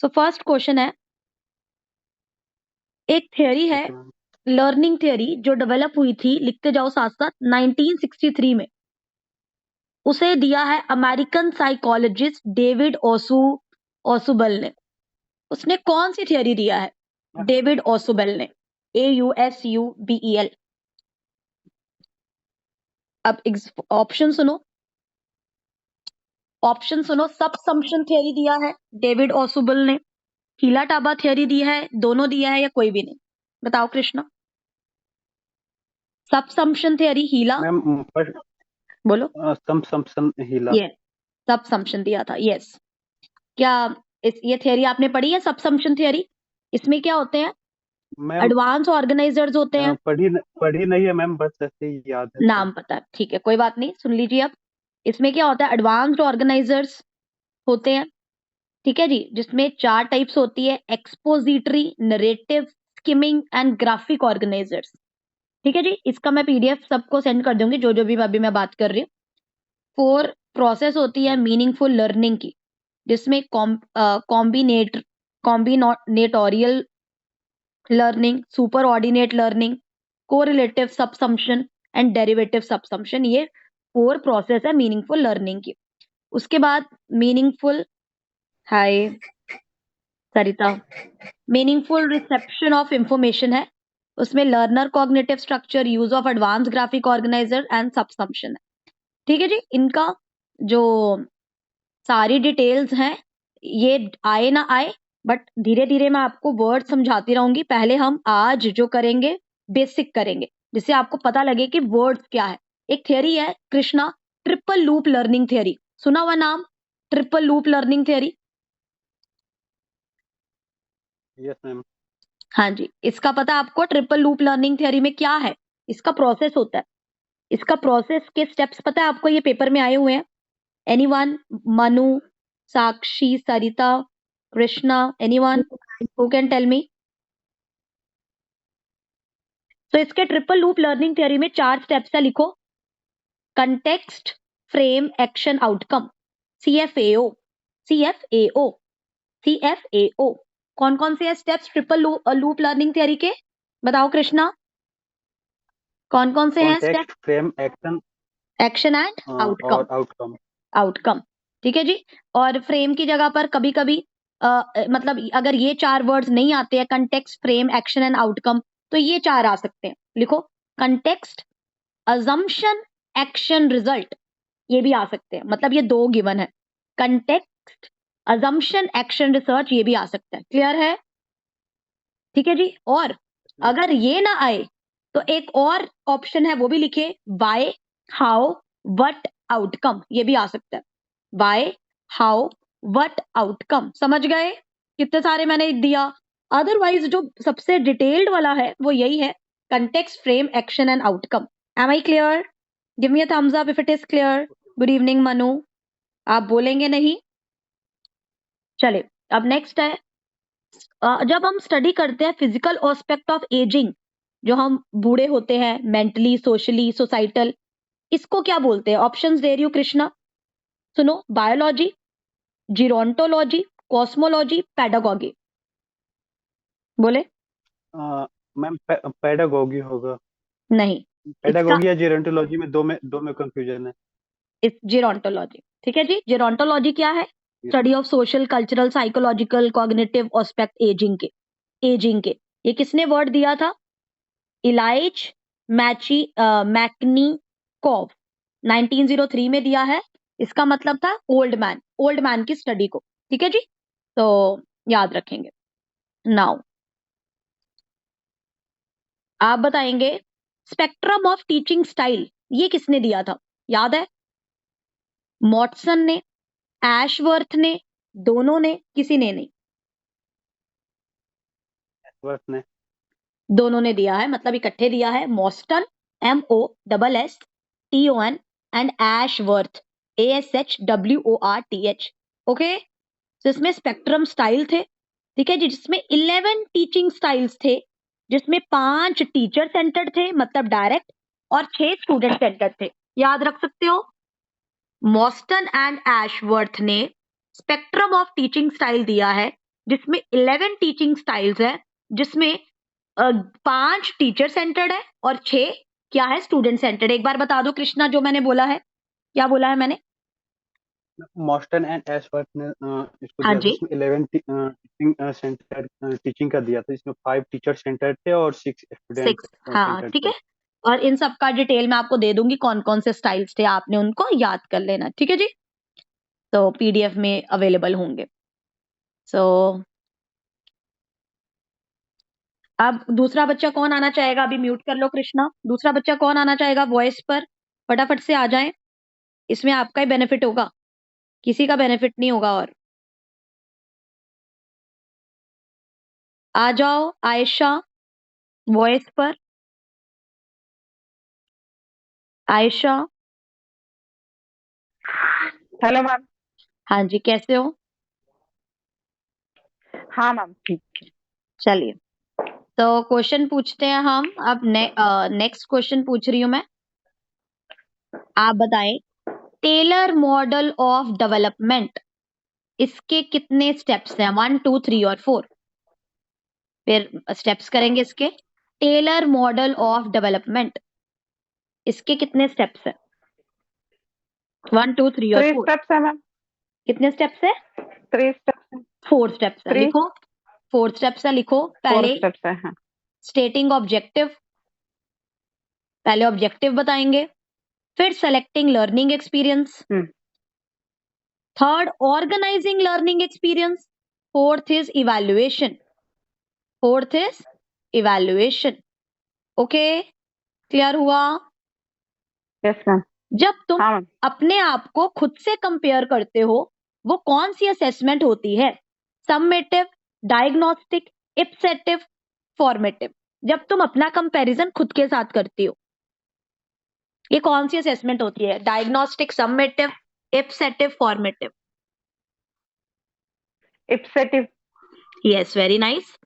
So first question है, एक theory है लर्निंग थियरी जो डेवलप हुई थी, लिखते जाओ साथ साथ, 1963 में। उसे दिया है अमेरिकन साइकोलॉजिस्ट डेविड ओसुबेल ने। उसने कौन सी थियरी दिया है? डेविड ओसुबेल ने, AUSUBEL। अब ऑप्शन सुनो, ऑप्शन सुनो। सबसम्पशन थियरी दिया है डेविड ओसुबेल ने, हीला टाबा थियरी दी है, दोनों दिया है या कोई भी नहीं? बताओ कृष्णा। सबसम्पशन थियरी, हीला, मैम बोलो। सबसम्पशन हीला। ये सबसम्पशन दिया था, यस। क्या ये थियरी आपने पढ़ी है, सबसम्पशन थियरी? इसमें क्या होते हैं? मैम एडवांस ऑर्गेनाइजर्स होते हैं। पढ़ी नहीं है मैम, बस ऐसे ही याद है सब। नाम पता है, ठीक है, कोई बात नहीं, सुन लीजिए अब। इसमें क्या होता है? एडवांस्ड ऑर्गेनाइजर्स होते हैं, ठीक है जी, जिसमें 4 टाइप्स होती है: expository, narrative, skimming and graphic organisers. ठीक है जी, इसका मैं PDF सबको सेंड कर दूंगी, जो जो भी अभी मैं बात कर रही हूँ। 4 प्रोसेस होती है मीनिंगफुल लर्निंग की, जिसमें combinatorial learning, superordinate learning, correlative subsumption and derivative subsumption, ये 4 प्रोसेस है मीनिंगफुल लर्निंग की। उसके बाद meaningful, hi Sarita, meaningful reception of information है। उसमें learner cognitive structure, use of advance graphic organizer and subsumption है। ठीक है जी, इनका जो सारी डिटेल्स हैं, ये आए ना आए, बट धीरे धीरे मैं आपको वर्ड समझाती रहूंगी। पहले हम आज जो करेंगे, बेसिक करेंगे, जिससे आपको पता लगे कि वर्ड्स क्या है। एक थियरी है Krishna, triple loop learning theory, सुना हुआ नाम? Triple loop learning theory. Yes ma'am. हाँ जी, इसका पता आपको? ट्रिपल लूप लर्निंग थियरी में क्या है, इसका प्रोसेस होता है, इसका प्रोसेस के स्टेप्स पता है आपको? ये पेपर में आए हुए हैं। Anyone? Manu, Sakshi, Sarita, Krishna, anyone who can tell me? तो इसके ट्रिपल लूप लर्निंग थ्योरी में 4 स्टेप्स है, लिखो। Context, frame, action, outcome, CFAO, CFAO, CFAO। कौन कौन से steps triple loop learning theory के? बताओ कृष्णा, कौन कौन से हैं step? Context, frame, action action and outcome. और आउटकम। आउटकम, ठीक है जी। और फ्रेम की जगह पर कभी कभी मतलब अगर ये 4 वर्ड्स नहीं आते हैं, context, frame, action and outcome, तो ये 4 आ सकते हैं, लिखो। कंटेक्स्ट, अजम्पशन, एक्शन, रिजल्ट, ये भी आ सकते हैं, मतलब ये 2 गिवन है। कंटेक्स्ट, अजम्पशन, एक्शन, रिसर्च, ये भी आ सकता है। क्लियर है? ठीक है जी। और अगर ये ना आए तो एक और ऑप्शन है, वो भी लिखे। वाई, हाउ, व्हाट, आउटकम, ये भी आ सकता है। Why, how, what, outcome. समझ गए? कितने सारे मैंने दिया। अदरवाइज जो सबसे डिटेल्ड वाला है वो यही है, context, frame, action and outcome. Am I clear? Give me a thumbs up if it is clear. Good evening Manu, आप बोलेंगे नहीं? चले, अब नेक्स्ट है, जब हम स्टडी करते हैं फिजिकल एस्पेक्ट ऑफ एजिंग, जो हम बूढ़े होते हैं, मेंटली, सोशली, सोसाइटल, इसको क्या बोलते हैं? ऑप्शंस दे रही हूँ कृष्णा, सुनो। बायोलॉजी, जीरोंटोलॉजी, कॉस्मोलॉजी, पेडागोगी, बोले। मैम पेडागोगी होगा। नहीं, इसका पेडागोगी या जेरोंटोलॉजी में दो में कंफ्यूजन है। इस जीरोंटोलॉजी, ठीक है जी। जीरोंटोलॉजी क्या है? Study of social, cultural, psychological, cognitive aspect ageing के। एजिंग के, ये किसने वर्ड दिया था? इलाइज मैकनिकोव, 1903 में दिया है। इसका मतलब था ओल्ड मैन की स्टडी को, ठीक है जी, तो याद रखेंगे। नाउ आप बताएंगे, स्पेक्ट्रम ऑफ टीचिंग स्टाइल, ये किसने दिया था? याद है? मॉटसन ने, एशवर्थ ने, दोनों ने, किसी ने नहीं? वर्थ ने। दोनों ने दिया है, मतलब इकट्ठे दिया है। मॉस्टन, MOSSTON, and Ashworth, ASHWORTH। Okay, तो इसमें स्पेक्ट्रम स्टाइल थे, ठीक है जी, जिसमें 11 टीचिंग स्टाइल्स थे, जिसमें 5 टीचर सेंटर्ड थे, मतलब डायरेक्ट, और 6 स्टूडेंट सेंटर्ड थे। याद रख सकते हो। मॉस्टन एंड एशवर्थ ने स्पेक्ट्रम ऑफ टीचिंग स्टाइल दिया है, जिसमें 11 टीचिंग स्टाइल्स है, जिसमें 5 टीचर सेंटर्ड है और 6 क्या है, स्टूडेंट सेंटर्ड। एक बार बता दो कृष्णा जो मैंने बोला है, क्या बोला है मैंने? मॉस्टन एंड एशवर्थ ने इसको हाँ दिया था, जी, इसमें 11 टीचिंग सेंटर टीचिंग का दिया था, इसमें 5 टीचर सेंटर थे और 6 स्टूडेंट 6। हाँ सेंटर ठीक थे। है। और इन सब का डिटेल मैं आपको दे दूंगी, कौन कौन से स्टाइल्स थे, आपने उनको याद कर लेना, ठीक है जी। तो पीडीएफ में अवेलेबल होंगे। सो अब दूसरा बच्चा कौन आना चाहेगा? अभी म्यूट कर लो कृष्णा। दूसरा बच्चा कौन आना चाहेगा वॉइस पर? फटाफट से आ जाएं, इसमें आपका ही बेनिफिट होगा, किसी का बेनिफिट नहीं होगा। और आ जाओ आयशा, वॉइस पर। Ayesha, hello ma'am. हाँ जी, कैसे हो? हाँ मैम, ठीक है। चलिए, तो क्वेश्चन पूछते हैं हम अब। नेक्स्ट क्वेश्चन पूछ रही हूं मैं, आप बताएं। टेलर मॉडल ऑफ डेवलपमेंट, इसके कितने स्टेप्स हैं? 1 2 3 और 4। फिर स्टेप्स करेंगे इसके। टेलर मॉडल ऑफ डेवलपमेंट, इसके कितने स्टेप्स हैं? 1 2 3 और 3 4। स्टेप्स है मैम। कितने स्टेप्स है? 3 स्टेप्स है। 4 स्टेप्स है, 3 लिखो। 4 स्टेप्स है, लिखो। 4 पहले स्टेप्स है। हाँ। स्टेटिंग ऑब्जेक्टिव, पहले ऑब्जेक्टिव बताएंगे। फिर selecting learning experience. Hmm. Third, organizing learning experience. Fourth is evaluation. Fourth is evaluation. Okay, clear हुआ? Yes ma'am. जब तुम हाँ मैम। अपने आप को खुद से कंपेयर करते हो, वो कौन सी असेसमेंट होती है? Summative, diagnostic, ipsative, formative. जब तुम अपना कंपैरिजन खुद के साथ करती हो, ये कौन सी असेसमेंट होती है? Diagnostic, summative, ipsative, formative. Ipsative. Yes, very nice.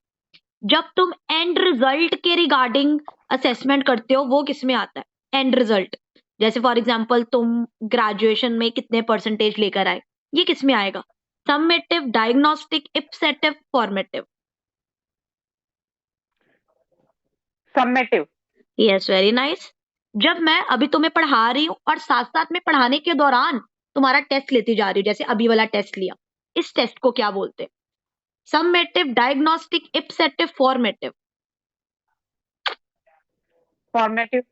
जब तुम एंड रिजल्ट के रिगार्डिंग असेसमेंट करते हो, वो किस में आता है? End result. जैसे फॉर एग्जांपल तुम ग्रेजुएशन में कितने परसेंटेज लेकर आए, ये किस में आएगा? Summative, diagnostic, ipsative, formative. Summative. Yes, very nice. जब मैं अभी तुम्हें पढ़ा रही हूं और साथ साथ में पढ़ाने के दौरान तुम्हारा टेस्ट लेती जा रही हूँ, जैसे अभी वाला टेस्ट लिया, इस टेस्ट को क्या बोलते हैं? Summative, diagnostic, ipsative, formative. Formative.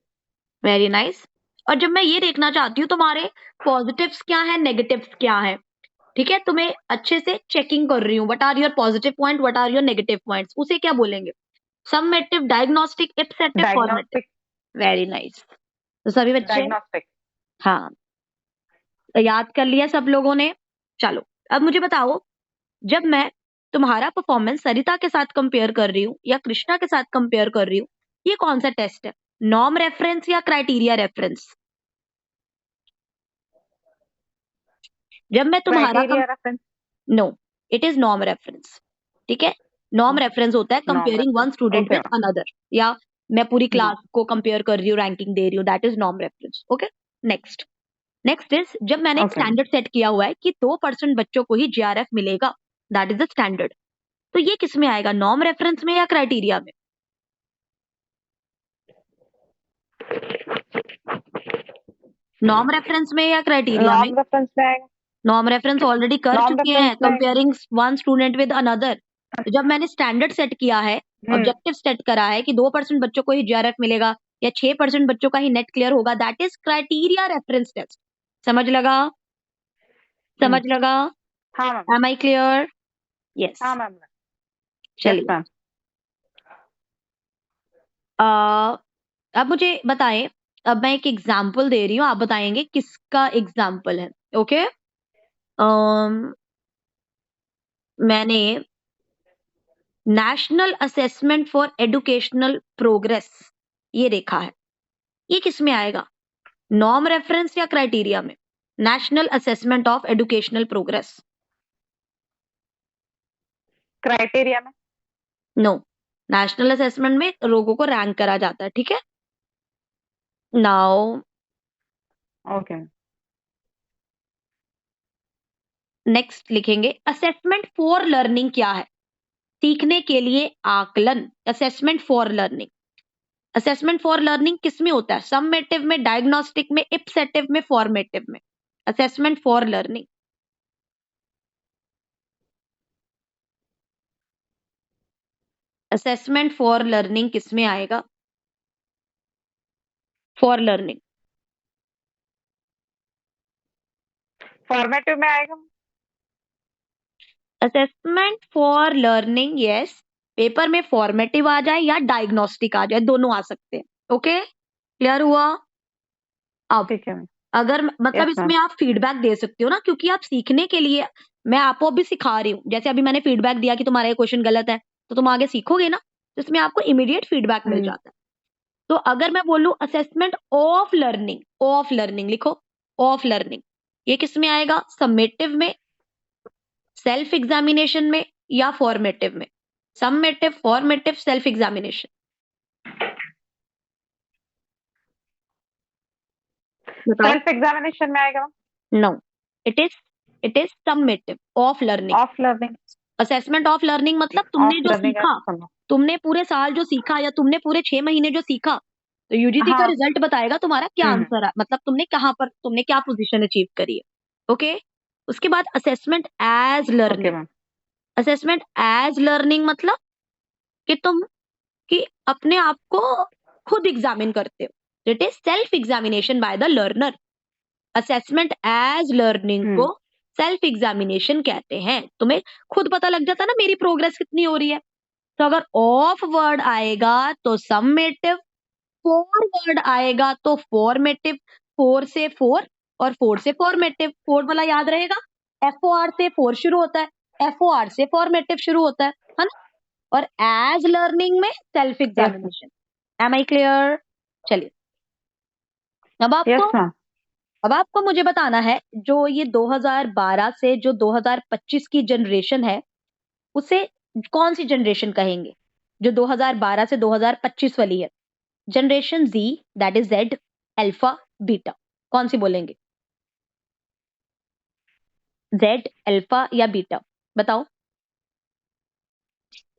Very nice. और जब मैं ये देखना चाहती हूँ तुम्हारे पॉजिटिव्स क्या है, नेगेटिव्स क्या है, ठीक है, तुम्हें अच्छे से चेकिंग कर रही हूँ, what are your positive point, what are your negative points, उसे क्या बोलेंगे? Summative, diagnostic, ipsative, formative. Diagnostic. Very nice. तो सभी बच्चे, डायग्नोस्टिक। हाँ, याद कर लिया सब लोगों ने? चलो, अब मुझे बताओ, जब मैं तुम्हारा परफॉर्मेंस सरिता के साथ कंपेयर कर रही हूँ या कृष्णा के साथ कंपेयर कर रही हूँ, ये कौन सा टेस्ट है? नॉर्म रेफरेंस या क्राइटेरिया रेफरेंस? जब मैं तुम्हारा criteria reference. No, it is norm reference, ठीक है। नॉर्म रेफरेंस होता है norm comparing one reference. Student okay with another, या मैं पूरी मैम। क्लास को कंपेयर कर रही हूँ, रैंकिंग दे रही हूँ, that is norm reference. Okay, next. Next is, जब मैंने एक ओके मैम। स्टैंडर्ड सेट किया हुआ है कि 2% बच्चों को ही जीआरएफ मिलेगा, दैट इज द स्टैंडर्ड, तो ये किस में आएगा? नॉर्म रेफरेंस में या क्राइटेरिया में? नॉर्म रेफरेंस में या क्राइटेरिया में? नॉर्म रेफरेंस में आएगा। नॉर्म रेफरेंस ऑलरेडी कर नॉर्म चुके रेफरेंस हैं, में आएगा। Comparing one student with another. तो जब मैंने स्टैंडर्ड सेट किया है, ऑब्जेक्टिव सेट करा है कि 2% बच्चों को ही जीआरएफ मिलेगा या 6% बच्चों का ही नेट क्लियर होगा, that is criteria reference test. समझ लगा? समझ लगा? हाँ ma'am. Am I clear? Yes. हाँ मैम। यस चलिए, मैम। अब मुझे बताएं, अब मैं एक एग्जाम्पल दे रही हूँ, आप बताएंगे किसका एग्जाम्पल है। ओके, मैंने national assessment for educational progress ये देखा है, ये किस में आएगा? नॉर्म रेफरेंस या क्राइटेरिया में? National assessment of educational progress. Criteria में। नो, नेशनल असेसमेंट में लोगों को रैंक करा जाता है, ठीक है। Now okay. नेक्स्ट लिखेंगे, असेसमेंट फॉर लर्निंग क्या है? सीखने के लिए आकलन, assessment for learning. Assessment for learning किस में होता है? सममेटिव में, डायग्नोस्टिक में, इप्सेटिव में, फॉर्मेटिव में। Assessment for learning, assessment for learning किस में आएगा? फॉर लर्निंग, फॉर्मेटिव में आएगा। Assessment for learning, yes, paper में फॉर्मेटिव आ जाए या डायग्नोस्टिक आ जाए, दोनों आ सकते हैं। ओके, क्लियर हुआ? अब ठीक है मैम। अगर मतलब यस मैम। इसमें आप फीडबैक दे सकते हो ना, क्योंकि आप सीखने के लिए, मैं आपको अभी सिखा रही हूँ, जैसे अभी मैंने फीडबैक दिया कि तुम्हारा ये क्वेश्चन गलत है, तो तुम आगे सीखोगे ना, तो इसमें आपको इमीडिएट फीडबैक मिल जाता है। तो अगर मैं बोलूं assessment of learning, of learning लिखो, ऑफ लर्निंग, ये किस में आएगा? समेटिव में, सेल्फ एग्जामिनेशन में, या फॉर्मेटिव में? समेटिव, फॉर्मेटिव, सेल्फ एग्जामिनेशन, बताओ। सेल्फ एग्जामिनेशन में आएगा। No, it is summative of learning. Of learning, assessment of learning मतलब तुमने ऑफ जो लर्निंग सीखा, तुमने पूरे साल जो सीखा, या तुमने पूरे 6 महीने जो सीखा, तो यूजीसी का हाँ। रिजल्ट बताएगा तुम्हारा क्या आंसर है, मतलब तुमने कहां पर, तुमने क्या पोजीशन अचीव करी है। ओके, उसके बाद assessment as okay learning. Ma'am. Assessment as learning मतलब कि तुम कि अपने आप को खुद एग्जामिन करते हो, it is self examination by the learner. Assessment as learning को सेल्फ एग्जामिनेशन कहते हैं। तुम्हें खुद पता लग जाता है ना मेरी प्रोग्रेस कितनी हो रही है। तो अगर ऑफ वर्ड आएगा तो समेटिव, फोर वर्ड आएगा तो फॉर्मेटिव, फोर से फोर और फोर से फॉर्मेटिव। फोर वाला याद रहेगा, FOR से फोर शुरू होता है, FOR से फॉर्मेटिव शुरू होता है ना। और एज लर्निंग में self examination. Am I clear? चलिए, अब यस आपको मैम। अब आपको मुझे बताना है, जो ये 2012 से जो 2025 की जनरेशन है, उसे कौन सी जनरेशन कहेंगे? जो 2012 से 2025 वाली है, generation Z, that is Z, alpha, beta, कौन सी बोलेंगे? Z, अल्फा या बीटा, बताओ।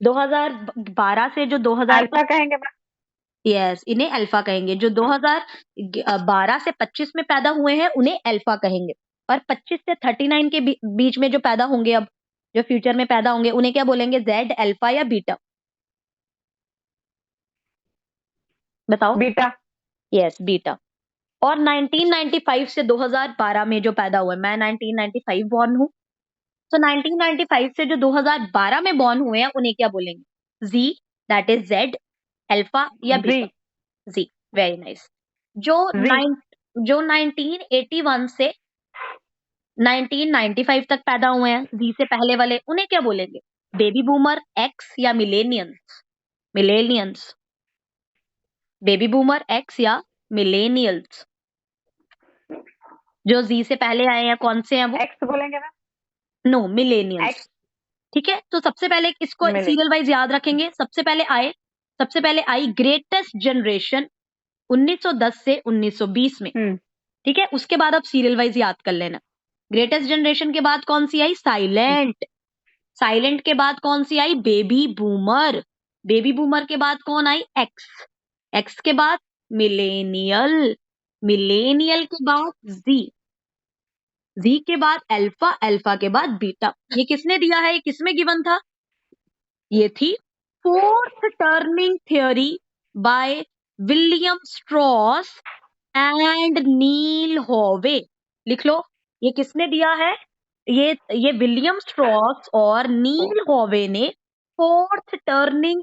2012 से जो 2000, अल्फा कहेंगे मैम। यस, इन्हें अल्फा कहेंगे। जो 2012 से 25 में पैदा हुए हैं उन्हें अल्फा कहेंगे। और 25 से 39 के बीच में जो पैदा होंगे, अब जो फ्यूचर में पैदा होंगे, उन्हें क्या बोलेंगे? Z, अल्फा या बीटा, बताओ। बीटा। Yes, beta. और 1995 से 2012 में जो पैदा हुए, मैं 1995 बॉर्न हूं, तो 1995 से जो 2012 में बॉर्न हुए हैं उन्हें क्या बोलेंगे? Z, that is Z, alpha या जी। बीटा? Z, very nice. जो जी। जो 1981 से 1995 तक पैदा हुए हैं, Z से पहले वाले, उन्हें क्या बोलेंगे? बेबी बूमर, X या मिलेनियंस? मिलेनियंस, बेबी बूमर, X या मिलेनियल्स? जो Z से पहले आए हैं कौन से हैं वो? एक्स बोलेंगे मैम। No, millennials. एक्स। ठीक है, तो सबसे पहले इसको मिले। सीरियल वाइज याद रखेंगे। सबसे पहले आई ग्रेटेस्ट जनरेशन 1910 से 1920 में। ठीक है, उसके बाद आप सीरियल वाइज याद कर लेना। ग्रेटेस्ट जनरेशन के बाद कौन सी आई? साइलेंट। साइलेंट के बाद कौन सी आई? Baby boomer. बेबी बूमर के बाद कौन आई? एक्स। एक्स के बाद मिलेनियल। मिलेनियल के बाद जी। जी के बाद अल्फा। अल्फा के बाद बीटा। ये किसने दिया है? ये किसमें गिवन था? ये थी fourth turning theory by William Strauss and Neil Howe. लिख लो, ये किसने दिया है? ये विलियम स्ट्रॉस और नील हॉवे ने फोर्थ टर्निंग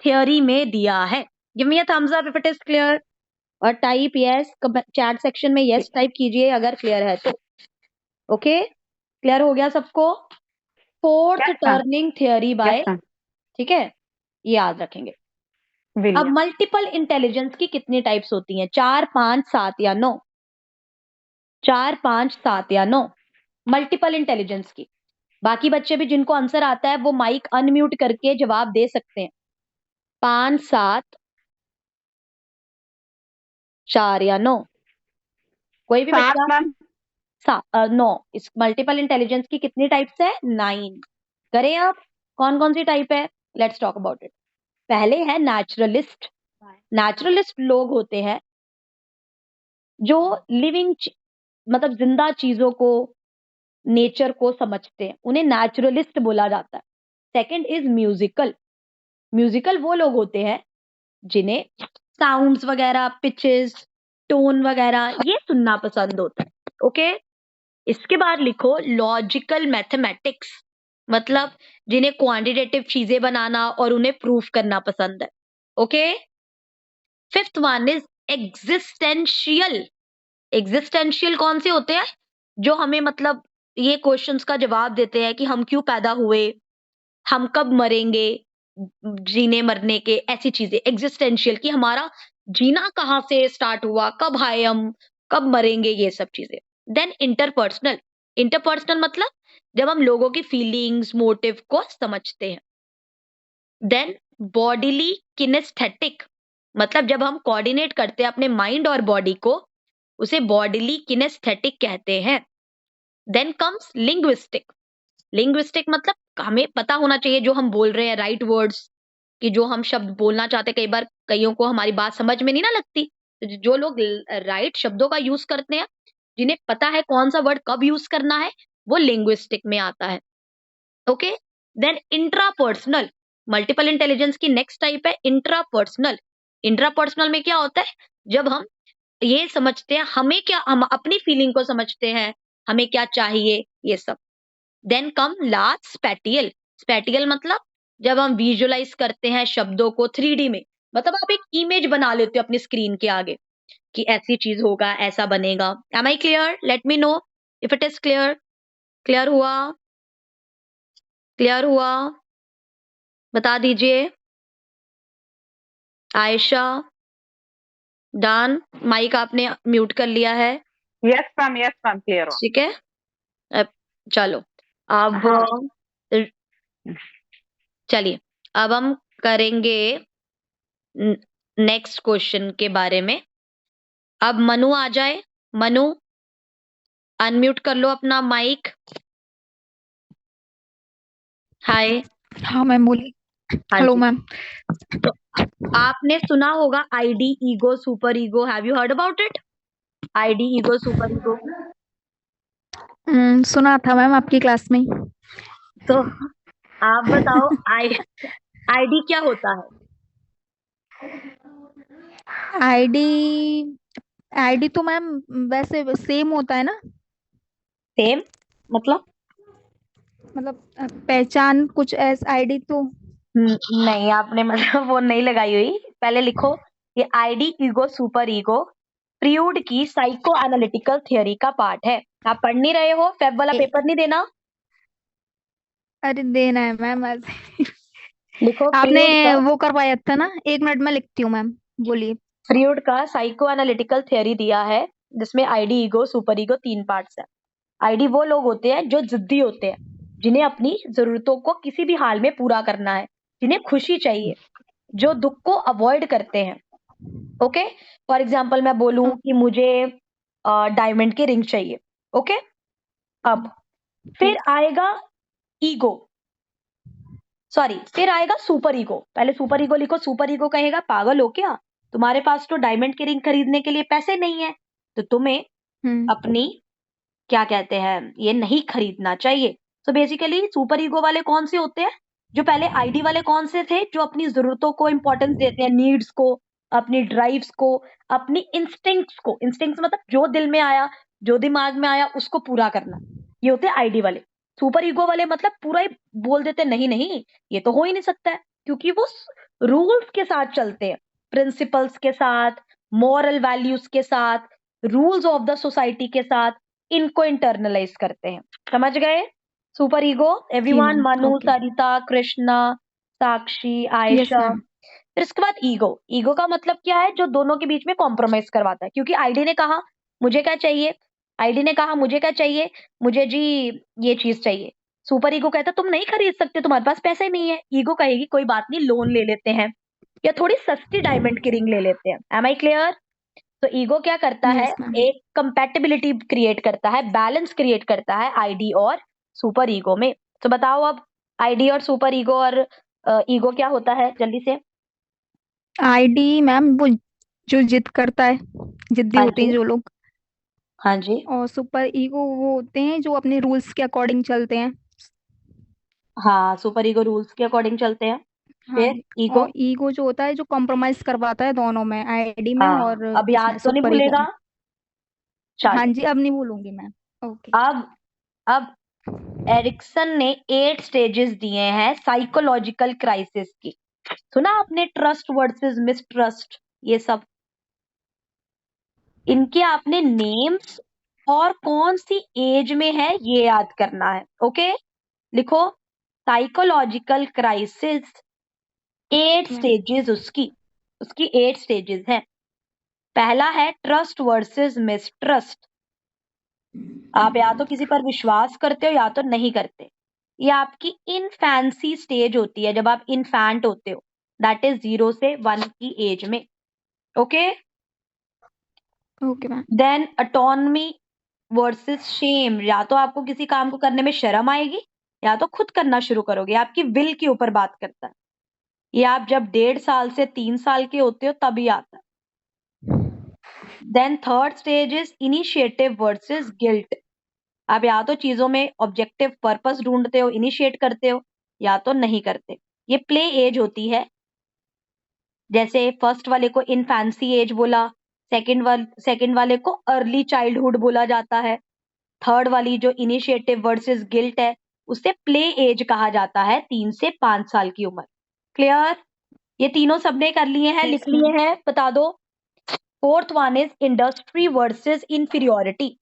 थ्योरी में दिया है। Give me a thumbs up if it is clear, और टाइप यस चैट सेक्शन में, यस टाइप कीजिए अगर क्लियर है तो। ओके, क्लियर हो गया सबको? Fourth yes ma'am. Turning theory bye, yes ma'am. ठीक है, ये याद रखेंगे। अब विलियम। मल्टीपल इंटेलिजेंस की कितनी टाइप्स होती हैं? 4, 5, 7 या 9? 4, 5, 7 या 9 मल्टीपल इंटेलिजेंस की। बाकी बच्चे भी जिनको आंसर आता है वो माइक अनम्यूट करके जवाब दे सकते हैं। 5, 7, 4 या 9? कोई भी सात बच्चा? मैम। 9। इस मल्टीपल इंटेलिजेंस की कितनी टाइप्स है? 9। करें आप, कौन कौन सी टाइप है? Let's talk about it. पहले है नेचुरलिस्ट। नेचुरलिस्ट लोग होते हैं जो लिविंग मतलब जिंदा चीजों को, नेचर को समझते हैं, उन्हें नेचुरलिस्ट बोला जाता है। Second is musical. म्यूजिकल वो लोग होते हैं जिन्हें साउंड्स वगैरह, पिचेस, टोन वगैरह ये सुनना पसंद होता है। ओके, इसके बाद लिखो लॉजिकल मैथमेटिक्स, मतलब जिन्हें क्वांटिटेटिव चीजें बनाना और उन्हें प्रूफ करना पसंद है। Okay, fifth one is existential. Existential कौन से होते हैं? जो हमें मतलब ये क्वेश्चंस का जवाब देते हैं कि हम क्यों पैदा हुए, हम कब मरेंगे, जीने मरने के, ऐसी चीजें। एग्जिस्टेंशियल कि हमारा जीना कहाँ से स्टार्ट हुआ, कब आए हम, कब मरेंगे, ये सब चीजें। Then interpersonal. इंटरपर्सनल मतलब जब हम लोगों की फीलिंग्स, मोटिव को समझते हैं। देन बॉडीली किनेस्थेटिक, मतलब जब हम कोऑर्डिनेट करते हैं अपने माइंड और बॉडी को, उसे बॉडीली किनेस्थेटिक कहते हैं। Then comes linguistic. लिंग्विस्टिक मतलब हमें पता होना चाहिए जो हम बोल रहे हैं, राइट वर्ड्स, कि जो हम शब्द बोलना चाहते हैं, कई बार कईयों को हमारी बात समझ में नहीं ना लगती, तो जो लोग राइट शब्दों का यूज करते हैं, जिन्हें पता है कौन सा वर्ड कब यूज करना है, वो लिंग्विस्टिक में आता है। Okay, then intrapersonal. Multiple intelligence की नेक्स्ट टाइप है इंट्रापर्सनल। इंट्रापर्सनल में क्या होता है? जब हम ये समझते हैं हमें क्या, हम अपनी फीलिंग को समझते हैं, हमें क्या चाहिए, ये सब। Then come last spatial. Spatial मतलब जब हम विजुअलाइज करते हैं शब्दों को 3D में, मतलब आप एक इमेज बना लेते हो अपनी स्क्रीन के आगे कि ऐसी चीज होगा, ऐसा बनेगा। Am I clear? Let me know if it is clear. Clear हुआ? क्लियर हुआ? बता दीजिए। आयशा, डन। माइक आपने म्यूट कर लिया है, यस मैम क्लियर हुआ। ठीक है। अब चलो, अब हाँ। चलिए, अब हम करेंगे नेक्स्ट क्वेश्चन के बारे में। अब मनु आ जाए। मनु, अनम्यूट कर लो अपना माइक। हाय। हाँ मैम बोलिए। हाँ हेलो जी। मैम। तो आपने सुना होगा ID, ego, super ego. Have you heard about it? ID, ego, super ego. सुना था मैम आपकी क्लास में। तो आप बताओ आईडी क्या होता है? आईडी आईडी तो मैम वैसे सेम होता है ना, सेम मतलब? पहचान कुछ ऐस आईडी तो। नहीं, आपने मतलब वो नहीं लगाई हुई। पहले लिखो, ये id, ego, super ego Freud की साइको एनालिटिकल थियोरी का पार्ट है। आप पढ़ नहीं रहे हो? फेब वाला पेपर नहीं देना? अरे देना है मैम आज। लिखो आपने फ्रीड का, वो करवाया था ना, 1 मिनट में लिखती हूँ मैम, बोलिए। फ्रीड का साइको एनालिटिकल थियोरी दिया है, जिसमें ID, ego, super ego 3 parts है। आईडी वो लोग होते हैं जो जिद्दी होते हैं, जिन्हें अपनी जरूरतों को किसी भी हाल में पूरा करना है, जिन्हें खुशी चाहिए, जो दुख को अवॉइड करते हैं। ओके, फॉर एग्जाम्पल मैं बोलूं कि मुझे डायमंड की रिंग चाहिए। ओके, अब फिर आएगा ईगो, सॉरी, फिर आएगा सुपर ईगो। पहले सुपर ईगो लिखो। सुपर ईगो कहेगा पागल हो क्या, तुम्हारे पास तो डायमंड की रिंग खरीदने के लिए पैसे नहीं है, तो तुम्हें अपनी क्या कहते हैं, ये नहीं खरीदना चाहिए। सो बेसिकली सुपर ईगो वाले कौन से होते हैं? जो पहले आईडी वाले कौन से थे? जो अपनी जरूरतों को इंपॉर्टेंस देते हैं, नीड्स को, अपनी ड्राइव्स को, अपनी इंस्टिंक्ट्स को। इंस्टिंक्ट्स मतलब जो दिल में आया, जो दिमाग में आया, उसको पूरा करना। ये होते हैं आईडी वाले। सुपर ईगो वाले मतलब पूरा ही बोल देते नहीं नहीं, ये तो हो ही नहीं सकता है, क्योंकि वो रूल्स के साथ चलते हैं, प्रिंसिपल्स के साथ, मॉरल वैल्यूज के साथ, रूल्स ऑफ द सोसाइटी के साथ, इनको इंटरनलाइज करते हैं। समझ गए? Super ego everyone, ma'am, Manu, okay. Sarita, Krishna, Sakshi, yes Ayesha. Ma'am. फिर इसके बाद ईगो। ईगो का मतलब क्या है? जो दोनों के बीच में कॉम्प्रोमाइज करवाता है। क्योंकि आईडी ने कहा मुझे क्या चाहिए, आईडी ने कहा मुझे क्या चाहिए, मुझे जी ये चीज चाहिए। सुपर ईगो कहता तुम नहीं खरीद सकते, तुम्हारे पास पैसे नहीं है। ईगो कहेगी कोई बात नहीं, लोन ले लेते हैं, या थोड़ी सस्ती डायमंड की रिंग ले लेते हैं। Am I clear? तो ईगो क्या करता है? Yes ma'am. एक कंपैटिबिलिटी क्रिएट करता है, बैलेंस क्रिएट करता है आईडी और सुपर ईगो में। तो बताओ अब, आईडी और सुपर ईगो और ईगो क्या होता है जल्दी से? आईडी मैम वो जो जिद करता है, जिद्दी हाँ होते जी, हैं जो लोग। हाँ जी, और सुपर ईगो वो होते हैं जो अपने रूल्स के अकॉर्डिंग चलते हैं। हाँ, सुपर ईगो रूल्स के अकॉर्डिंग चलते हैं। हाँ फिर जी। ईगो, और ईगो जो होता है जो कॉम्प्रोमाइज करवाता है दोनों में, आईडी में हाँ, और अब याद इसमें तो नहीं सुपर ईगो भूलेगा। में। हाँ चलो, जी, अब नहीं भूलूंगी मैम। ओके। अब एरिक्सन ने 8 स्टेजेस दिए हैं साइकोलॉजिकल क्राइसिस की। सुना आपने ट्रस्ट वर्सेस मिसट्रस्ट, ये सब इनके आपने नेम्स और कौन सी एज में है ये याद करना है। ओके, लिखो साइकोलॉजिकल क्राइसिस 8 मैम स्टेजेस, उसकी उसकी 8 स्टेजेस हैं। पहला है ट्रस्ट वर्सेस मिसट्रस्ट। आप या तो किसी पर विश्वास करते हो या तो नहीं करते। ये आपकी इनफैंसी स्टेज होती है, जब आप इनफैंट होते हो, दैट इज 0 से 1 की एज में। Okay, okay ma'am. Then autonomy versus shame. या तो आपको किसी काम को करने में शर्म आएगी या तो खुद करना शुरू करोगे, आपकी विल के ऊपर बात करता है। ये आप जब 1.5 साल से 3 साल के होते हो तभी आता है। Then third stage is initiative versus guilt. आप या तो चीजों में ऑब्जेक्टिव पर्पस ढूंढते हो, इनिशिएट करते हो, या तो नहीं करते। ये प्ले एज होती है। जैसे फर्स्ट वाले को इनफैंसी एज बोला, सेकंड वाले को अर्ली चाइल्डहुड बोला जाता है। थर्ड वाली जो इनिशिएटिव वर्सेस गिल्ट है, उसे प्ले एज कहा जाता है, 3 से 5 साल की उम्र। क्लियर? ये तीनों सबने कर लिए हैं, लिख यस लिए मैम। हैं, बता दो। Fourth one is industry versus inferiority.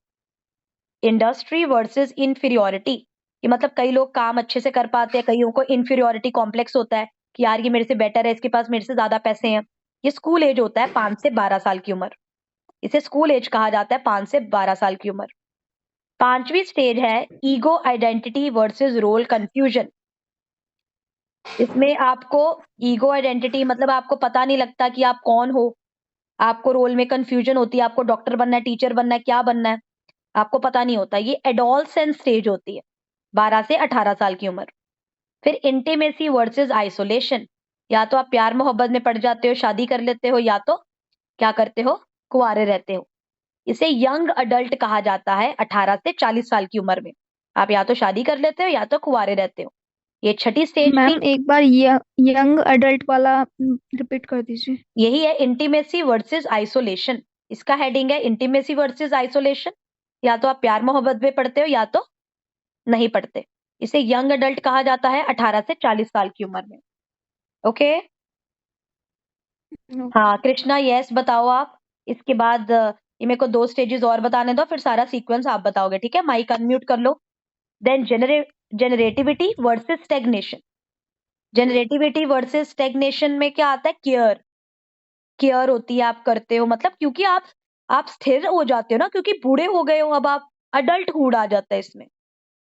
Industry versus inferiority, ये मतलब कई लोग काम अच्छे से कर पाते हैं, कईयों को इंफीरियोरिटी कॉम्प्लेक्स होता है कि यार ये मेरे से बेटर है, इसके पास मेरे से ज्यादा पैसे हैं। ये स्कूल एज होता है, 5 से 12 साल की उम्र। इसे स्कूल एज कहा जाता है, 5 से 12 साल की उम्र। पांचवी स्टेज है ego identity versus role confusion. इसमें आपको ईगो आइडेंटिटी मतलब आपको पता नहीं लगता कि आप कौन हो। आपको रोल में कंफ्यूजन होती है, आपको डॉक्टर बनना है, टीचर बनना है, क्या बनना है, आपको पता नहीं होता। ये एडोलसेंस स्टेज होती है, 12 से 18 साल की उम्र। फिर इंटीमेसी वर्सेस आइसोलेशन। या तो आप प्यार मोहब्बत में पड़ जाते हो, शादी कर लेते हो, या तो क्या करते हो, कुंवारे रहते हो। इसे यंग अडल्ट कहा जाता है, 18 से 40 साल की उम्र में। आप या तो शादी कर लेते हो या तो कुंवारे रहते हो। ये छठी स्टेज मैम थी। एक बार यंग अडल्ट वाला रिपीट कर दीजिए। यही है इंटीमेसी वर्सेस आइसोलेशन। इसका हेडिंग है इंटीमेसी वर्सेस आइसोलेशन। या तो आप प्यार मोहब्बत में पड़ते हो या तो नहीं पड़ते। इसे यंग अडल्ट कहा जाता है, 18 से 40 साल की उम्र में। ओके, हाँ कृष्णा, यस बताओ आप। इसके बाद ये मेरे को 2 स्टेजेस और बताने दो, फिर सारा सीक्वेंस आप बताओगे, ठीक है? माइक अनम्यूट कर लो। Then generativity versus stagnation. Generativity versus stagnation में क्या आता है? केयर। केयर होती है, आप करते हो, मतलब क्योंकि आप स्थिर हो जाते हो ना, क्योंकि बूढ़े हो गए हो, अब आप अडल्टहुड आ जाता है इसमें।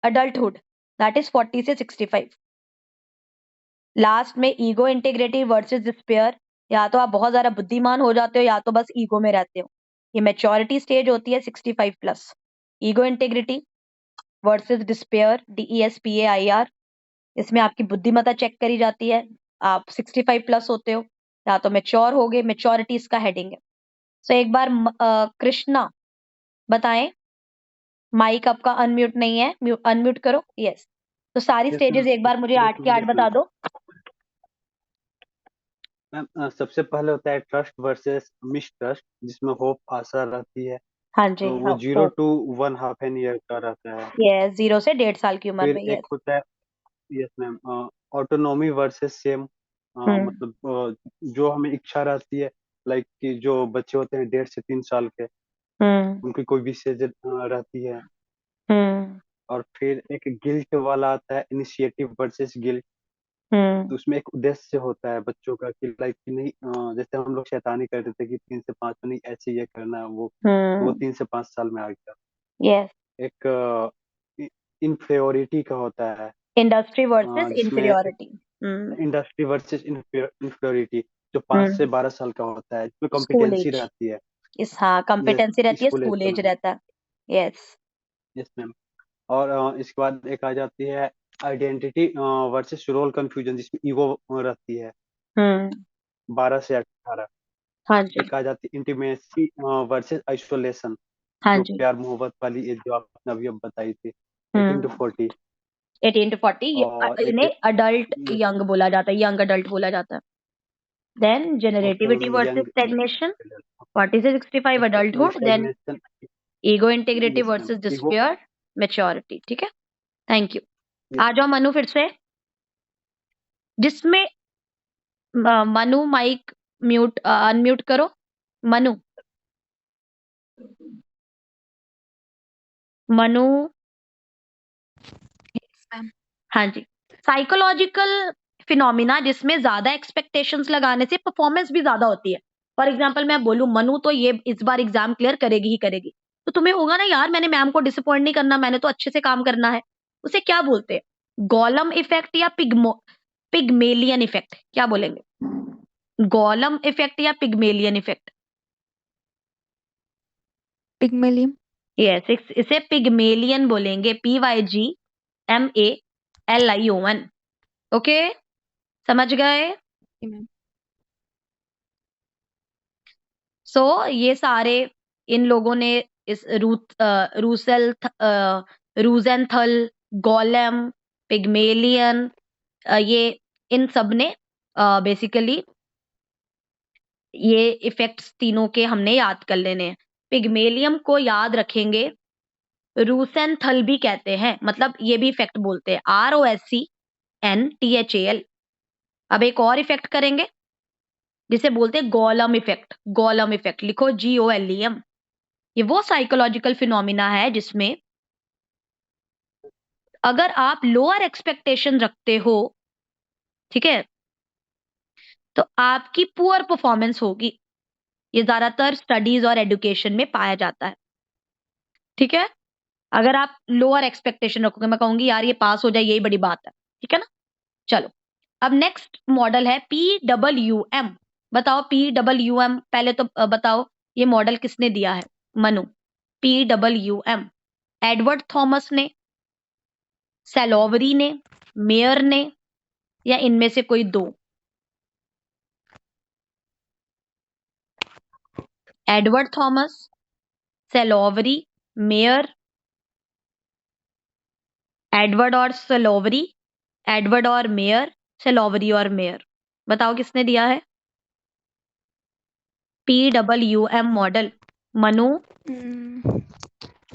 अडल्टहुड, दैट इज 40 से 65। लास्ट में ईगो इंटीग्रिटी वर्सेस डिस्पेयर। या तो आप बहुत ज्यादा बुद्धिमान हो जाते हो या तो बस ईगो में रहते हो। ये मैच्योरिटी स्टेज होती है 65+। Ego integrity versus despair, DESPAIR। इसमें आपकी बुद्धिमत्ता चेक करी जाती है, आप 65+ होते हो या तो मेच्योर हो गए। मेच्योरिटी इसका हेडिंग है। सो एक बार कृष्णा बताएं। माइक आपका अनम्यूट नहीं है, अनम्यूट करो। यस, तो सारी यस स्टेजेस मैम, एक बार मुझे 8 के 8 यस बता मैम। दो। मैम सबसे पहले होता है ट्रस्ट वर्सेस मिसट्रस्ट, जिसमें होप आशा रहती है। हाँ जी, तो वो हाँ, 0 to 1 हाफ एन ईयर का रहता है। यस, 0 से 1.5 साल की उम्र फिर में। एक यस। होता है, yes ma'am, autonomy versus shame. Hmm, मतलब जो हमें इच्छा रहती है, लाइक कि जो बच्चे होते हैं 1.5 से 3 साल के, हम्म, उनकी कोई विशेष रहती है। हम्म, और फिर एक गिल्ट वाला आता है, इनिशिएटिव वर्सेस गिल्ट। हम्म, तो उसमें एक उद्देश्य होता है बच्चों का कि लाइक कि नहीं, जैसे हम लोग शैतानी करते थे कि 3 से 5 में नहीं, ऐसे ये करना है वो। तो वो हम्म, 3 से 5 साल में आ गया। यस। एक इन्फेरियोरिटी का होता है, इंडस्ट्री वर्सेस जिसमें इंफीरियोरिटी। हम्म, इंडस्ट्री वर्सेस इंफेरियोरिटी, जो 5 से 12 साल का होता है, जिसमें स्कूल कॉम्पिटेंसी एज। रहती है। इस, हाँ, यस, कॉम्पिटेंसी रहती है, स्कूल एज स्कूल का एज मैम। रहता है। यस। Yes ma'am. और इसके बाद एक आ जाती है आइडेंटिटी वर्सेस रोल कंफ्यूजन, जिसमें ईगो रहती है, हम्म 12 से 18। हाँ जी एक आ जाती इंटीमेसी वर्सेस आइसोलेशन, हाँ जो जी प्यार मोहब्बत वाली एज जो आपने अभी अब बताई थी, 18 to 40। 18 to 40 और एक इन्हें अडल्ट यंग बोला जाता है, यंग अडल्ट बोला जाता है। Then generativity versus young stagnation 40 से 65 adulthood. Then stagnation, ego integrity yes ma'am, versus ego, despair maturity. ठीक है, थैंक यू। आ जाओ मनु फिर से, जिसमें मनु माइक म्यूट अनम्यूट करो। मनु मनु मैम। हाँ जी। साइकोलॉजिकल फिनोमिना जिसमें ज्यादा एक्सपेक्टेशंस लगाने से परफॉर्मेंस भी ज्यादा होती है। फॉर एग्जाम्पल मैं बोलूं मनु तो ये इस बार एग्जाम क्लियर करेगी ही करेगी, तो तुम्हें होगा ना यार मैंने मैम को डिसअपॉइंट नहीं करना, मैंने तो अच्छे से काम करना है। उसे क्या बोलते हैं, गोलम इफेक्ट या पिग्मेलियन इफेक्ट? क्या बोलेंगे, गोलम इफेक्ट या पिग्मेलियन इफेक्ट? पिग्मेलियन। यस, इसे पिग्मेलियन बोलेंगे, PYGMALION। ओके, समझ गए? मैम। सो ये सारे इन लोगों ने इस रूजेंथल, गोलेम, पिग्मेलियन, ये इन सब ने बेसिकली ये इफेक्ट्स तीनों के हमने याद कर लेने हैं। पिग्मेलियम को याद रखेंगे, रूसेंथल भी कहते हैं, मतलब ये भी इफेक्ट बोलते हैं, ROSCNTHAL। अब एक और इफेक्ट करेंगे जिसे बोलते हैं गोलम इफेक्ट। गोलम इफेक्ट लिखो, GOLEM। ये वो साइकोलॉजिकल फिनोमिना है जिसमें अगर आप लोअर एक्सपेक्टेशन रखते हो, ठीक है, तो आपकी पुअर परफॉर्मेंस होगी। ये ज्यादातर स्टडीज और एजुकेशन में पाया जाता है। ठीक है, अगर आप लोअर एक्सपेक्टेशन रखोगे, मैं कहूंगी यार ये पास हो जाए यही बड़ी बात है। ठीक है ना, चलो अब नेक्स्ट मॉडल है PWM। बताओ PWM, पहले तो बताओ ये मॉडल किसने दिया है? मनु। PWM एडवर्ड थॉमस ने, सेलोवरी ने, मेयर ने, या इनमें से कोई दो? एडवर्ड थॉमस, सेलोवरी, मेयर, एडवर्ड और सेलोवरी, एडवर्ड और मेयर, सेलोवरी और मेयर। बताओ किसने दिया है PWM मॉडल? मनु।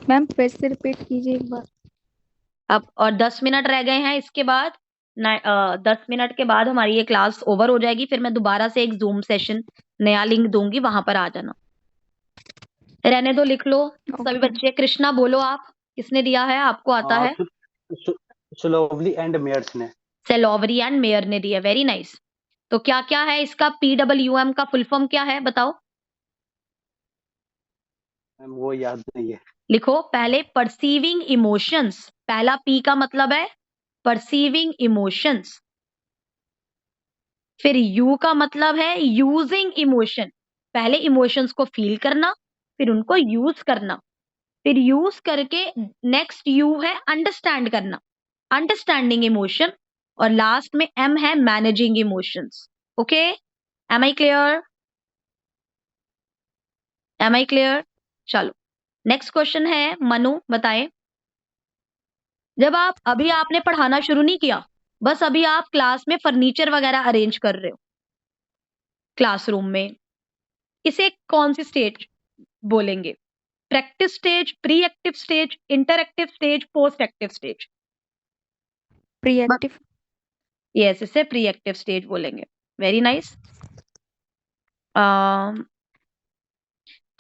मैम फिर से रिपीट कीजिए एक बार। अब और 10 मिनट रह गए हैं, इसके बाद 10 मिनट के बाद हमारी ये क्लास ओवर हो जाएगी, फिर मैं दोबारा से एक जूम सेशन नया लिंक दूंगी, वहां पर आ जाना। रहने दो, लिख लो सभी बच्चे। कृष्णा बोलो आप, किसने दिया है, आपको आता है? स्लोवली एंड मेयर्स ने। सेलोवरी एंड मेयर ने दिया, वेरी नाइस। तो क्या क्या है इसका, PWM का फुल फॉर्म क्या है बताओ? वो याद नहीं है। लिखो पहले, परसीविंग इमोशंस। पहला P का मतलब है परसीविंग इमोशंस। फिर U का मतलब है यूजिंग इमोशन। पहले इमोशंस को फील करना, फिर उनको यूज करना, फिर यूज करके नेक्स्ट U है अंडरस्टैंड करना, अंडरस्टैंडिंग इमोशन, और लास्ट में M है managing emotions. Okay, am I clear? Am I clear? चलो नेक्स्ट क्वेश्चन है, मनु बताएं। जब आप अभी आपने पढ़ाना शुरू नहीं किया, बस अभी आप क्लास में फर्नीचर वगैरह अरेंज कर रहे हो क्लासरूम में, इसे कौन सी स्टेज बोलेंगे? Practice stage, pre active stage, interactive stage, post active stage? Pre active. Yes, इसे प्री एक्टिव स्टेज बोलेंगे। Very nice.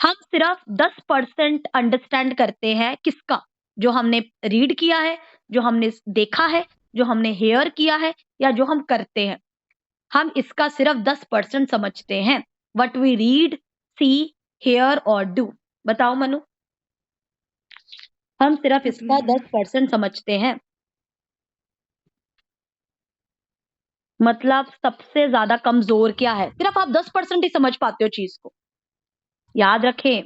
हम सिर्फ 10% अंडरस्टैंड करते हैं किसका? जो हमने रीड किया है, जो हमने देखा है, जो हमने हेयर किया है, या जो हम करते हैं। हम इसका सिर्फ 10% समझते हैं। What we read, see, hear और डू। बताओ मनु। हम सिर्फ इसका 10% समझते हैं, मतलब सबसे ज्यादा कमजोर क्या है? सिर्फ आप 10% ही समझ पाते हो चीज को। याद रखें,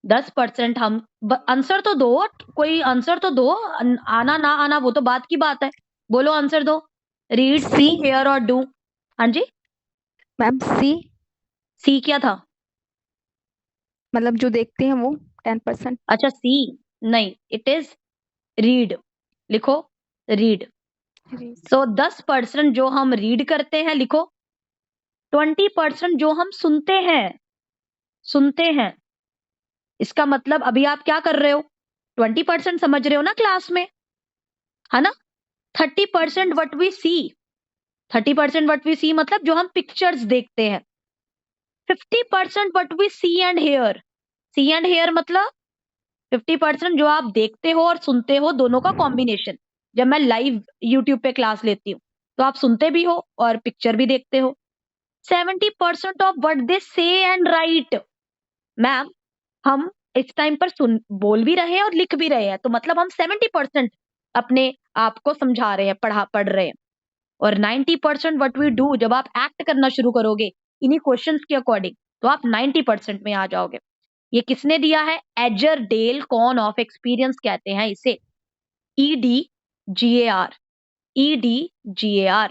10% हम आंसर तो दो, कोई आंसर तो दो, आना ना आना वो तो बात की बात है, बोलो आंसर दो। रीड, सी, हेयर और डू। हाँ जी, मैम सी, सी क्या था? मतलब जो देखते हैं वो 10%। अच्छा सी, नहीं, इट इज रीड। लिखो रीड। सो 10% जो हम रीड करते हैं, लिखो 20% जो हम सुनते हैं। इसका मतलब अभी आप क्या कर रहे हो? 20% समझ रहे हो ना क्लास में, है ना? 30% what we see, 30% what we see मतलब जो हम पिक्चर्स देखते हैं। 50% what we see and hear, see and hear मतलब 50% जो आप देखते हो और सुनते हो, दोनों का कॉम्बिनेशन। जब मैं लाइव यूट्यूब पे क्लास लेती हूँ तो आप सुनते भी हो और पिक्चर भी देखते हो। 70% ऑफ व्हाट दे से एंड राइट। मैम, हम इस टाइम पर सुन बोल भी रहे हैं और लिख भी रहे हैं, तो मतलब हम 70% अपने आप को समझा रहे हैं, पढ़ रहे हैं। और 90% व्हाट वी डू, जब आप एक्ट करना शुरू करोगे इन्हीं क्वेश्चंस के अकॉर्डिंग, तो आप 90% में आ जाओगे। ये किसने दिया है? एजर डेल कॉन ऑफ एक्सपीरियंस कहते हैं इसे। EDGAR, EDGAR,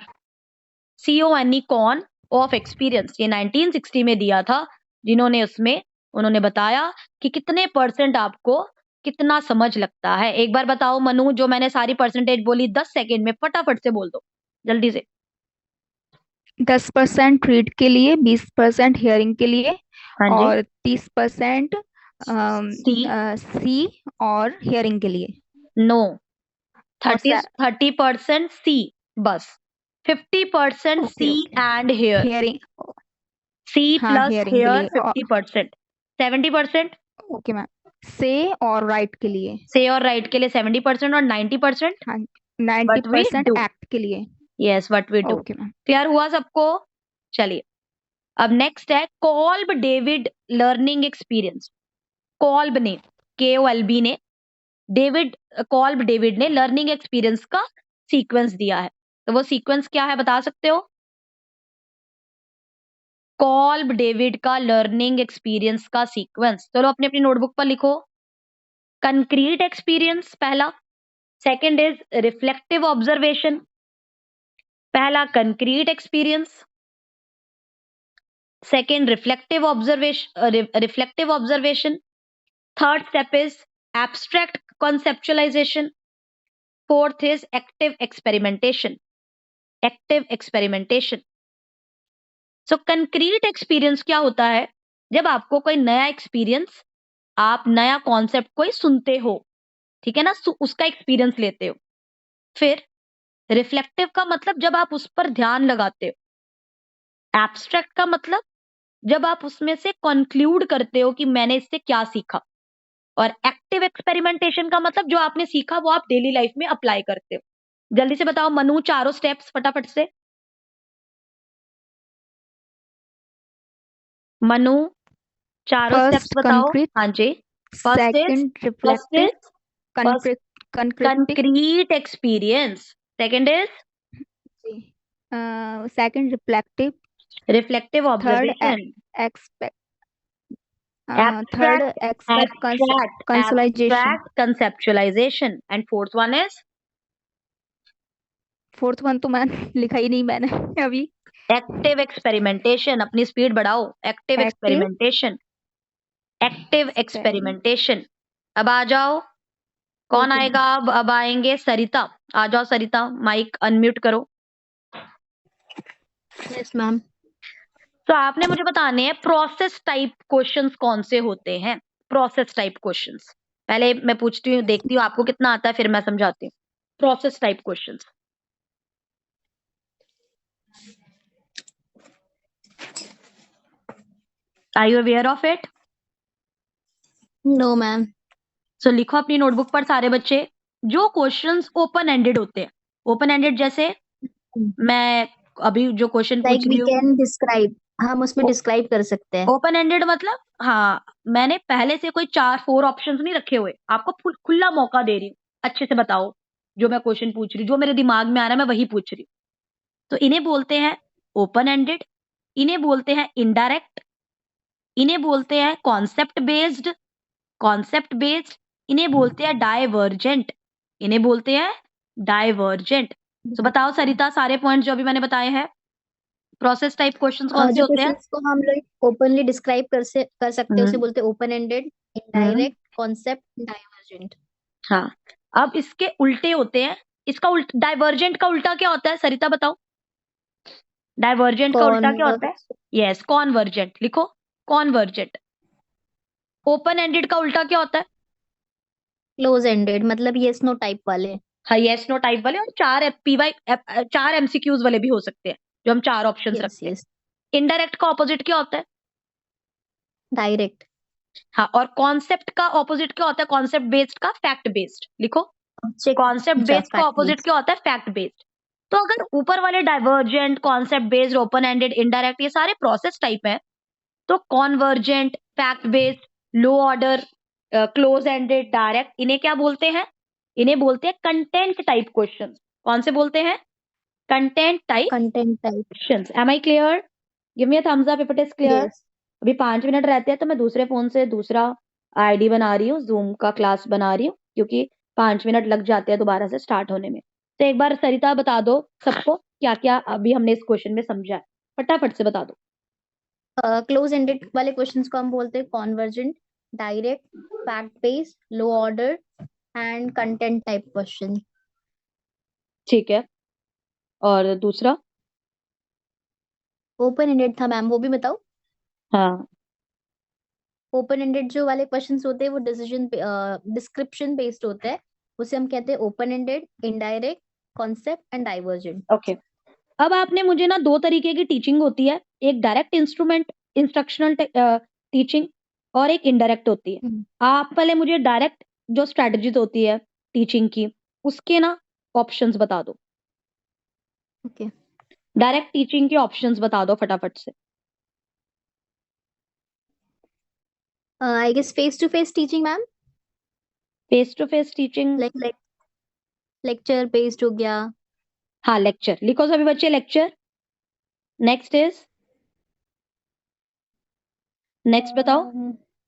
CONE cone of experience. ये 1960 में दिया था, जिन्होंने उसमें उन्होंने बताया कि कितने % आपको कितना समझ लगता है। एक बार बताओ मनु, जो मैंने सारी परसेंटेज बोली 10 सेकेंड में फटाफट से बोल दो, जल्दी से। 10% रीड के लिए, 20% हियरिंग के लिए, हाँ जी, और 30% सी, सी और हियरिंग के लिए। नो, और 30% सी बस, 50% सी ओके एंड हेयर, हियरिंग, सी हाँ प्लस हियरिंग के हेयर लिए। 50%, 70% ओके मैम, से और राइट के लिए। से और राइट के लिए 70% और 90% हाँ, वट वी 90% डू। एक्ट के लिए। Yes, what we do. Okay ma'am. Clear हुआ सबको? चलिए, अब नेक्स्ट है Kolb David learning experience. Kolb ने, KOLB ने, कॉल्ब डेविड ने लर्निंग एक्सपीरियंस का सीक्वेंस दिया है। तो वो सीक्वेंस क्या है बता सकते हो? कॉल्ब डेविड का लर्निंग एक्सपीरियंस का सीक्वेंस, चलो अपनी अपनी नोटबुक पर लिखो। कंक्रीट एक्सपीरियंस पहला, सेकंड इज रिफ्लेक्टिव ऑब्जर्वेशन। पहला concrete experience, second reflective observation, third step is abstract conceptualisation, fourth is active experimentation. Active experimentation. So concrete experience क्या होता है? जब आपको कोई नया एक्सपीरियंस, आप नया कॉन्सेप्ट कोई सुनते हो, ठीक है ना, उसका एक्सपीरियंस लेते हो। फिर रिफ्लेक्टिव का मतलब जब आप उस पर ध्यान लगाते हो। एब्स्ट्रैक्ट का मतलब जब आप उसमें से कंक्लूड करते हो कि मैंने इससे क्या सीखा। और एक्टिव एक्सपेरिमेंटेशन का मतलब जो आपने सीखा वो आप डेली लाइफ में अप्लाई करते हो। जल्दी से बताओ मनु, चारों स्टेप्स फटाफट से। मनु, चारों स्टेप्स फर्स्ट बताओ। कंक्रीट, हाँ जी। First is second reflective, first concreting, concrete experience, second is second reflective, reflective third observation, expect, third abstract expect conceptualization, abstract conceptualization, and fourth one is fourth one तो मैं लिखा ही नहीं मैंने अभी। Active experimentation. अपनी स्पीड बढ़ाओ। Active active experimentation, active experiment. Experimentation. अब आ जाओ, कौन ओके मैम। आएगा? अब आएंगे सरिता। आ जाओ सरिता, माइक अनम्यूट करो। Yes ma'am. तो आपने मुझे बताने हैं प्रोसेस टाइप क्वेश्चंस कौन से होते हैं। प्रोसेस टाइप क्वेश्चंस पहले मैं पूछती हूँ, देखती हूँ आपको कितना आता है, फिर मैं समझाती हूँ। Process type questions, are you aware of it? No ma'am. So लिखो अपनी नोटबुक पर सारे बच्चे, जो क्वेश्चंस ओपन एंडेड होते हैं। ओपन एंडेड जैसे मैं अभी जो क्वेश्चन लाइक पूछ वी रही हूँ। कैन डिस्क्राइब, हम उसमें डिस्क्राइब कर सकते हैं। ओपन एंडेड मतलब, हाँ, मैंने पहले से कोई 4 ऑप्शंस नहीं रखे हुए, आपको खुला मौका दे रही हूँ। अच्छे से बताओ जो मैं क्वेश्चन पूछ रही हूँ, जो मेरे दिमाग में आ रहा है मैं वही पूछ रही हूँ। तो इन्हें बोलते हैं ओपन एंडेड, इन्हें बोलते हैं इनडायरेक्ट, इन्हें बोलते हैं कॉन्सेप्ट बेस्ड, इन्हें बोलते हैं डाइवर्जेंट, इन्हें बोलते हैं डाइवर्जेंट। तो बताओ सरिता, सारे पॉइंट जो अभी मैंने बताए हैं, प्रोसेस टाइप क्वेश्चंस कौन से जो होते हैं? क्वेश्चंस को हम लोग ओपनली डिस्क्राइब कर सकते हैं उसे बोलते हैं open ended, indirect, concept, divergent. हाँ, अब इसके उल्टे होते हैं। इसका डाइवर्जेंट का उल्टा क्या होता है सरिता बताओ? डाइवर्जेंट का उल्टा क्या होता है? Yes, convergent. लिखो, कॉन्वर्जेंट। ओपन एंडेड का उल्टा क्या होता है? क्लोज एंडेड, मतलब यस नो टाइप वाले। हाँ, यस नो टाइप वाले, और 4 एमसीक्यूज वाले भी हो सकते हैं, जो हम 4 ऑप्शंस यस रखते हैं। यस। इनडायरेक्ट का ऑपोजिट क्या होता है? डायरेक्ट। हाँ, और कॉन्सेप्ट का ऑपोजिट क्या होता है? कॉन्सेप्ट बेस्ड का फैक्ट बेस्ड। लिखो, कॉन्सेप्ट बेस्ड का ऑपोजिट क्या होता है? Fact based. तो अगर ऊपर वाले divergent, concept based, open ended, indirect, ये सारे प्रोसेस टाइप है, तो कॉन्वर्जेंट, फैक्ट बेस्ड, लो ऑर्डर, क्लोज एंडेड, डायरेक्ट, इन्हें क्या बोलते हैं? इन्हें बोलते हैं कंटेंट टाइप क्वेश्चन। कौन से बोलते हैं? Content type questions. Am I clear? Give me a thumbs up if it is clear. अभी 5 मिनट रहते हैं, तो मैं दूसरे फोन से दूसरा आईडी बना रही हूँ, जूम का क्लास बना रही हूँ, क्योंकि 5 मिनट लग जाते हैं दोबारा से स्टार्ट होने में। तो एक बार सरिता बता दो सबको क्या क्या अभी हमने इस क्वेश्चन में समझा है, फटाफट से बता दो। क्लोज एंडेड वाले क्वेश्चंस को हम बोलते हैं convergent, direct, fact based, low order and content type question. ठीक है, और दूसरा? ओपन एंडेड था मैम, वो भी बताओ। हाँ, ओपन एंडेड जो वाले क्वेश्चंस होते हैं वो डिस्क्रिप्शन बेस्ड होते हैं, उसे हम कहते हैं open ended, indirect, concept and divergent. Okay. अब आपने मुझे ना 2 तरीके की टीचिंग होती है, एक डायरेक्ट इंस्ट्रक्शनल टीचिंग, और एक इनडायरेक्ट होती है। आप पहले मुझे डायरेक्ट जो स्ट्रेटजीज होती है टीचिंग की, उसके ना ऑप्शंस बता दो। ओके। डायरेक्ट टीचिंग के ऑप्शंस बता दो फटाफट से। I guess face to face teaching ma'am. Face to face teaching, like lecture based हो गया। हाँ लेक्चर। लिखो सभी बच्चे, लेक्चर। नेक्स्ट इज, नेक्स्ट बताओ।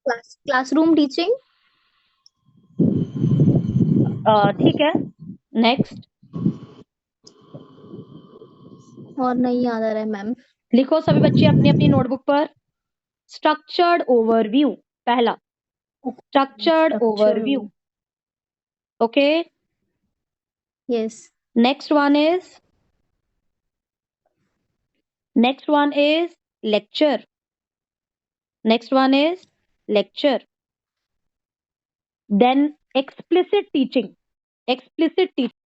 Classroom teaching. ठीक है, नेक्स्ट। और नहीं याद आ रहा है मैम। लिखो सभी बच्चे अपनी अपनी नोटबुक पर, स्ट्रक्चर्ड ओवरव्यू। पहला, structured overview. Okay, yes. next one is lecture. Next one is lecture. Then explicit teaching. Explicit teaching.